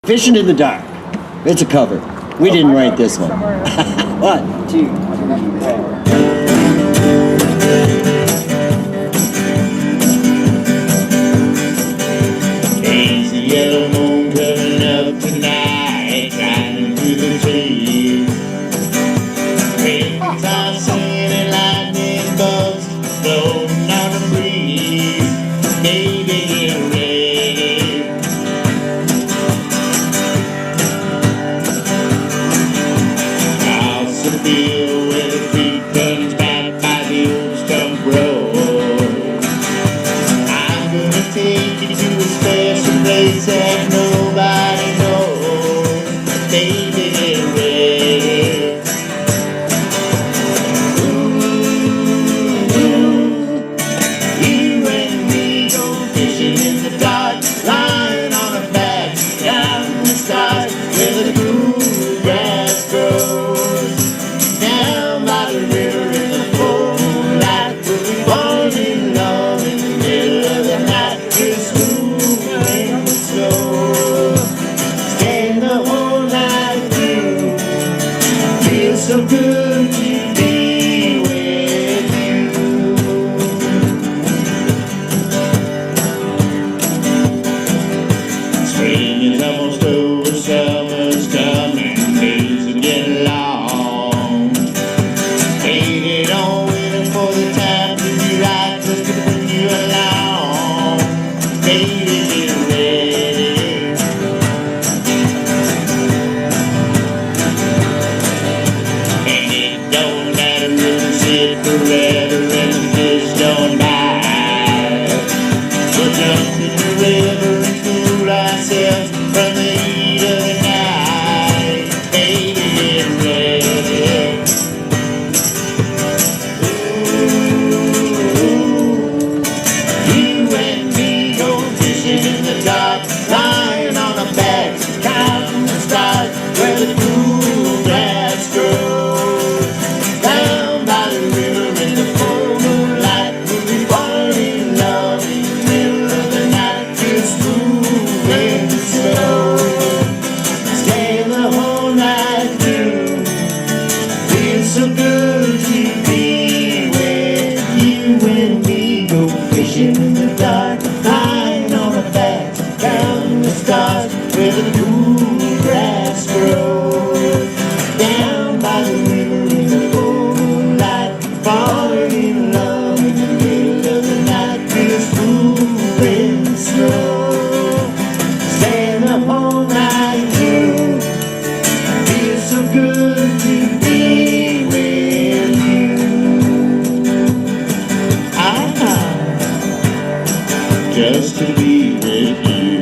Fishing in the Dark. It's a cover. We didn't write this one. 1, 2, 3, 4. Crazy yellow moon coming up tonight, shining through the trees. Crickets are singing and lightning bugs floating on the breeze. Baby, get ready. Across the field where the creek comes back by the old stump road, I'm gonna take you to a special place that nobody knows. Baby, get ready. You and me go fishing in the dark, lying on our backs, counting the stars where the cool grass grows. Down by the river in the full moonlight, we'll be falling in love in the middle of the night. It's moving and slow, staying the whole night through. Feels so good to be with you. Spring is almost over, summer's coming, days are getting long. Waited on, waiting for the time to be right, just to bring you along. Baby, get ready. And it don't matter if you sit forever and the fish don't bite. We'll jump in the river and cool ourselves from the heat of the night. Baby, get ready. You and me go fishing in the dark, lying on our backs, counting the stars where the cool grass grows. Down by the river in the full moonlight, we'll be falling in love in the middle of the night. Just moving slow, staying the whole night through. Feels so good to be with you and me. Go fishing in the dark, lying on our backs, counting the stars where the cool grass grows. Down by the river in the full moonlight, falling in love in the middle of the night. Just moving slow, staying the whole night through. Feels so good to be with you. Just to be with you.